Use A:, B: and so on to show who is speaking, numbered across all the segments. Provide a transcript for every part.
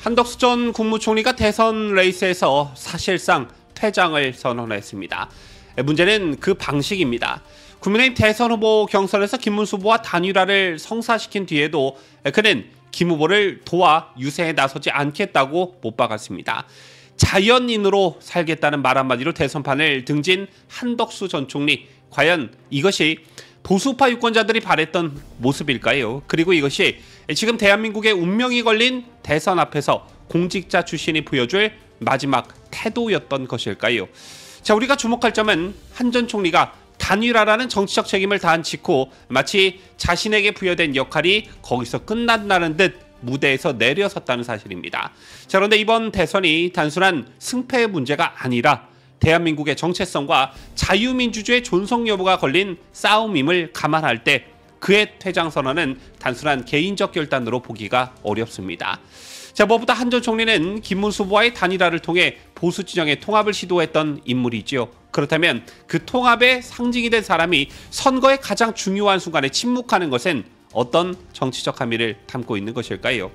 A: 한덕수 전 국무총리가 대선 레이스에서 사실상 퇴장을 선언했습니다. 문제는 그 방식입니다. 국민의힘 대선 후보 경선에서 김문수 후보와 단일화를 성사시킨 뒤에도 그는 김 후보를 도와 유세에 나서지 않겠다고 못 박았습니다. 자연인으로 살겠다는 말 한마디로 대선판을 등진 한덕수 전 총리, 과연 이것이 보수파 유권자들이 바랬던 모습일까요? 그리고 이것이 지금 대한민국의 운명이 걸린 대선 앞에서 공직자 출신이 보여줄 마지막 태도였던 것일까요? 자, 우리가 주목할 점은 한 전 총리가 단일화라는 정치적 책임을 다한 직후 마치 자신에게 부여된 역할이 거기서 끝난다는 듯 무대에서 내려섰다는 사실입니다. 자, 그런데 이번 대선이 단순한 승패의 문제가 아니라 대한민국의 정체성과 자유민주주의 존속 여부가 걸린 싸움임을 감안할 때 그의 퇴장 선언은 단순한 개인적 결단으로 보기가 어렵습니다. 자, 무엇보다 한 전 총리는 김문수 후보와의 단일화를 통해 보수 진영의 통합을 시도했던 인물이지요. 그렇다면 그 통합의 상징이 된 사람이 선거의 가장 중요한 순간에 침묵하는 것은 어떤 정치적 함의를 담고 있는 것일까요?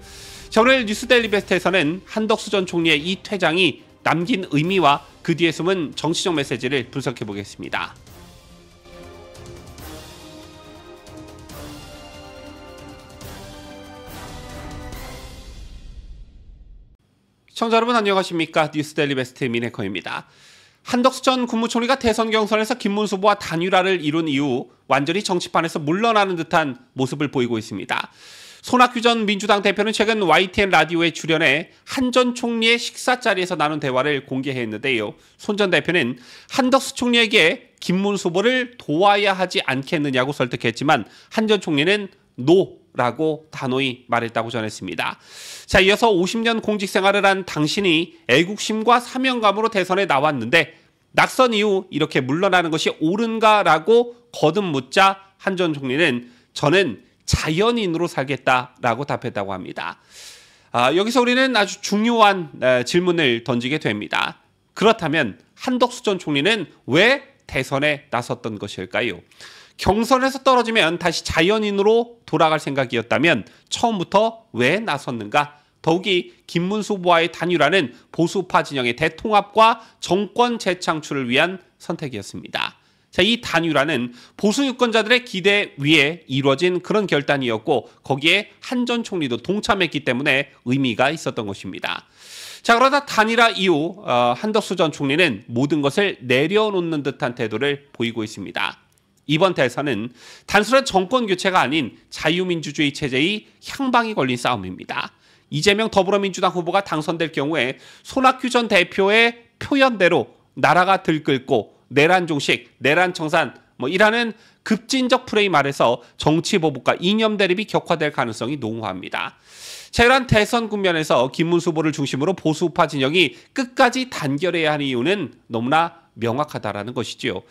A: 자, 오늘 뉴스데일리 베스트에서는 한덕수 전 총리의 이 퇴장이 남긴 의미와 그 뒤에 숨은 정치적 메시지를 분석해 보겠습니다. 시청자 여러분 안녕하십니까? 뉴스데일리 베스트 민해커입니다. 한덕수 전 국무총리가 대선 경선에서 김문수 후보와 단일화를 이룬 이후 완전히 정치판에서 물러나는 듯한 모습을 보이고 있습니다. 손학규 전 민주당 대표는 최근 YTN 라디오에 출연해 한 전 총리의 식사 자리에서 나눈 대화를 공개했는데요. 손 전 대표는 한덕수 총리에게 김문수 후보를 도와야 하지 않겠느냐고 설득했지만 한 전 총리는 노라고 단호히 말했다고 전했습니다. 자, 이어서 50년 공직 생활을 한 당신이 애국심과 사명감으로 대선에 나왔는데 낙선 이후 이렇게 물러나는 것이 옳은가라고 거듭 묻자 한 전 총리는 저는 자연인으로 살겠다라고 답했다고 합니다. 여기서 우리는 아주 중요한 질문을 던지게 됩니다. 그렇다면 한덕수 전 총리는 왜 대선에 나섰던 것일까요? 경선에서 떨어지면 다시 자연인으로 돌아갈 생각이었다면 처음부터 왜 나섰는가? 더욱이 김문수 후보와의 단일화는 보수파 진영의 대통합과 정권 재창출을 위한 선택이었습니다. 자, 이 단일화는 보수 유권자들의 기대 위에 이루어진 그런 결단이었고 거기에 한 전 총리도 동참했기 때문에 의미가 있었던 것입니다. 자, 그러다 단일화 이후 한덕수 전 총리는 모든 것을 내려놓는 듯한 태도를 보이고 있습니다. 이번 대선은 단순한 정권 교체가 아닌 자유민주주의 체제의 향방이 걸린 싸움입니다. 이재명 더불어민주당 후보가 당선될 경우에 손학규 전 대표의 표현대로 나라가 들끓고 내란 종식, 내란 청산 이라는 급진적 프레임 아래서 정치 보복과 이념 대립이 격화될 가능성이 농후합니다. 자, 이러한 대선 국면에서 김문수 후보를 중심으로 보수파 진영이 끝까지 단결해야 하는 이유는 너무나 명확하다라는 것이지요.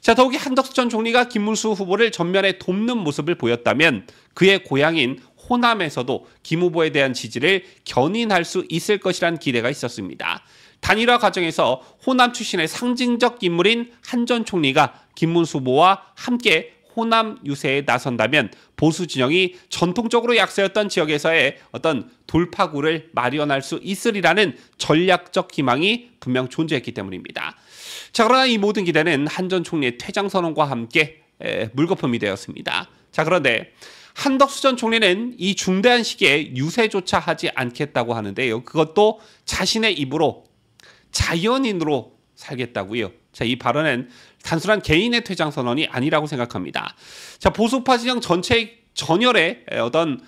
A: 자, 더욱이 한덕수 전 총리가 김문수 후보를 전면에 돕는 모습을 보였다면 그의 고향인 호남에서도 김 후보에 대한 지지를 견인할 수 있을 것이란 기대가 있었습니다. 단일화 과정에서 호남 출신의 상징적 인물인 한 전 총리가 김문수 후보와 함께 호남 유세에 나선다면 보수 진영이 전통적으로 약세였던 지역에서의 어떤 돌파구를 마련할 수 있으리라는 전략적 희망이 분명 존재했기 때문입니다. 자, 그러나 이 모든 기대는 한 전 총리의 퇴장 선언과 함께 물거품이 되었습니다. 자, 그런데 한덕수 전 총리는 이 중대한 시기에 유세조차 하지 않겠다고 하는데요. 그것도 자신의 입으로 자연인으로 살겠다고요. 자, 이 발언은 단순한 개인의 퇴장 선언이 아니라고 생각합니다. 자, 보수파 진영 전체의 전열에 어떤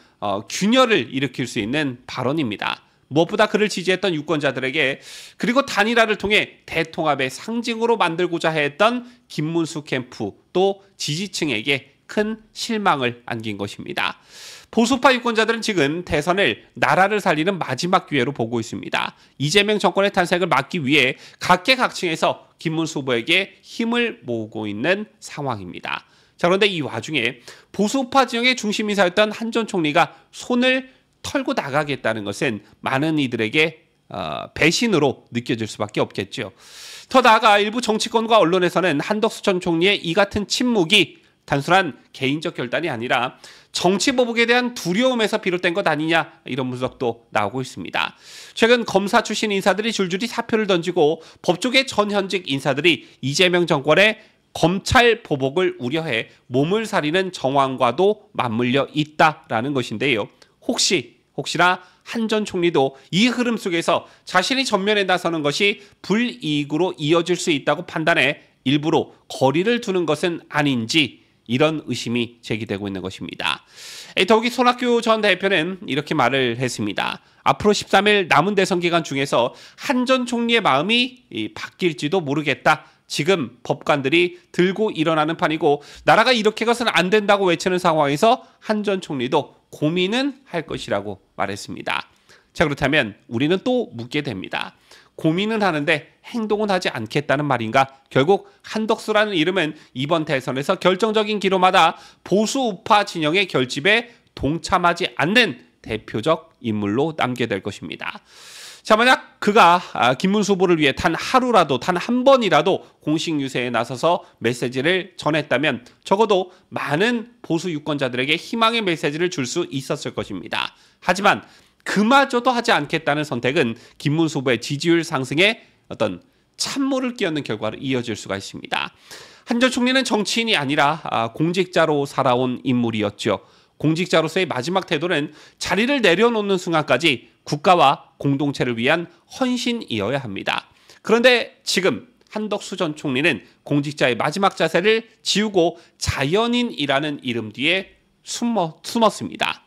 A: 균열을 일으킬 수 있는 발언입니다. 무엇보다 그를 지지했던 유권자들에게 그리고 단일화를 통해 대통합의 상징으로 만들고자 했던 김문수 캠프 또 지지층에게 큰 실망을 안긴 것입니다. 보수파 유권자들은 지금 대선을 나라를 살리는 마지막 기회로 보고 있습니다. 이재명 정권의 탄생을 막기 위해 각계각층에서 김문수 후보에게 힘을 모으고 있는 상황입니다. 자, 그런데 이 와중에 보수파 지형의 중심 인사였던 한 전 총리가 손을 털고 나가겠다는 것은 많은 이들에게 배신으로 느껴질 수밖에 없겠죠. 더 나아가 일부 정치권과 언론에서는 한덕수 전 총리의 이 같은 침묵이 단순한 개인적 결단이 아니라 정치 보복에 대한 두려움에서 비롯된 것 아니냐, 이런 분석도 나오고 있습니다. 최근 검사 출신 인사들이 줄줄이 사표를 던지고 법조계 전현직 인사들이 이재명 정권의 검찰 보복을 우려해 몸을 사리는 정황과도 맞물려 있다라는 것인데요. 혹시나 한 전 총리도 이 흐름 속에서 자신이 전면에 나서는 것이 불이익으로 이어질 수 있다고 판단해 일부러 거리를 두는 것은 아닌지, 이런 의심이 제기되고 있는 것입니다. 더욱이 손학규 전 대표는 이렇게 말을 했습니다. 앞으로 13일 남은 대선 기간 중에서 한 전 총리의 마음이 바뀔지도 모르겠다. 지금 법관들이 들고 일어나는 판이고 나라가 이렇게 가서는 안 된다고 외치는 상황에서 한 전 총리도 고민은 할 것이라고 말했습니다. 자, 그렇다면 우리는 또 묻게 됩니다. 고민은 하는데 행동은 하지 않겠다는 말인가? 결국 한덕수라는 이름은 이번 대선에서 결정적인 기로마다 보수 우파 진영의 결집에 동참하지 않는 대표적 인물로 남게 될 것입니다. 자, 만약 그가 김문수 후보를 위해 단 하루라도, 단 한 번이라도 공식 유세에 나서서 메시지를 전했다면 적어도 많은 보수 유권자들에게 희망의 메시지를 줄 수 있었을 것입니다. 하지만 그마저도 하지 않겠다는 선택은 김문수 후보의 지지율 상승에 어떤 찬물을 끼얹는 결과로 이어질 수가 있습니다. 한 전 총리는 정치인이 아니라 공직자로 살아온 인물이었죠. 공직자로서의 마지막 태도는 자리를 내려놓는 순간까지 국가와 공동체를 위한 헌신이어야 합니다. 그런데 지금 한덕수 전 총리는 공직자의 마지막 자세를 지우고 자연인이라는 이름 뒤에 숨었습니다.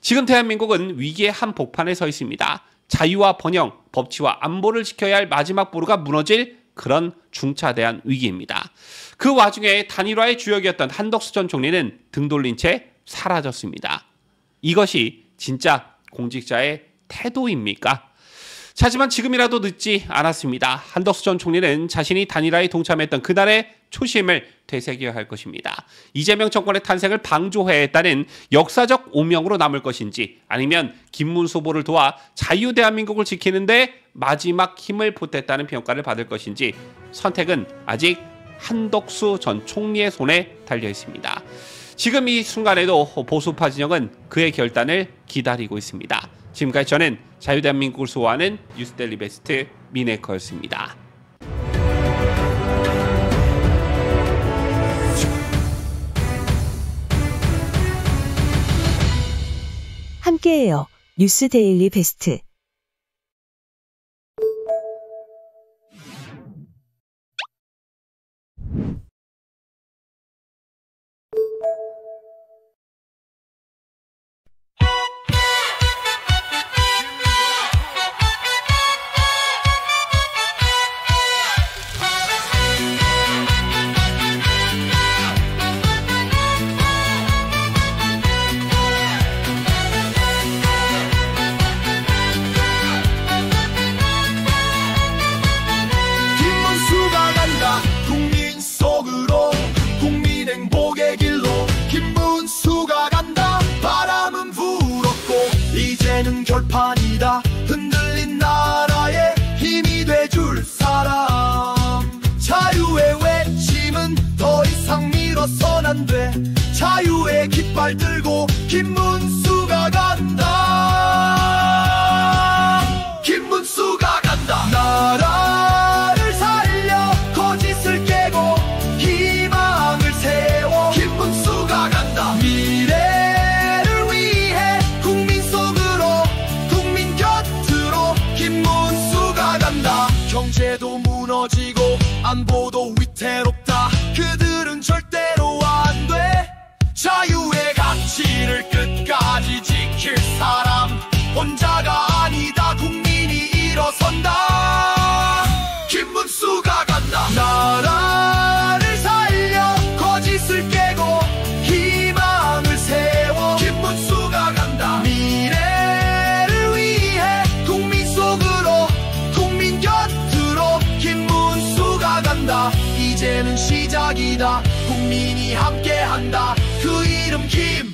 A: 지금 대한민국은 위기의 한복판에 서 있습니다. 자유와 번영, 법치와 안보를 지켜야 할 마지막 보루가 무너질 그런 중차대한 위기입니다. 그 와중에 단일화의 주역이었던 한덕수 전 총리는 등 돌린 채 사라졌습니다. 이것이 진짜 공직자의 태도입니까? 하지만 지금이라도 늦지 않았습니다. 한덕수 전 총리는 자신이 단일화에 동참했던 그날의 초심을 되새겨야 할 것입니다. 이재명 정권의 탄생을 방조했다는 역사적 오명으로 남을 것인지, 아니면 김문수 후보를 도와 자유 대한민국을 지키는데 마지막 힘을 보탰다는 평가를 받을 것인지, 선택은 아직 한덕수 전 총리의 손에 달려 있습니다. 지금 이 순간에도 보수파 진영은 그의 결단을 기다리고 있습니다. 지금까지 저는 자유대한민국을 수호하는 뉴스데일리 베스트 미네커였습니다.
B: 함께해요. 뉴스데일리 베스트.
C: 결판이다. 흔들린 나라에 힘이 돼줄 사람. 자유의 외침은 더 이상 밀어선 안 돼. 자유의 깃발 들고 김문수가 간다. 김문수가 간다. 나라를 살려 거짓을 깨고 희망을 세워 김문수가 간다. 미래를 위해 국민 속으로 국민 곁으로 김문수가 간다. 경제도 무너지고 안보도 위태롭다. 그들은 절대로 안 돼. 자유의 가치를 끝까지 지킬 사람. 혼자가 아니다. 국민이 일어선다. 김문수가 간다. 나라를 살려 거짓을 깨고 희망을 세워 김문수가 간다. 미래를 위해 국민 속으로 국민 곁으로 김문수가 간다. 이제는 시작이다. 국민이 함께한다. 그 이름 김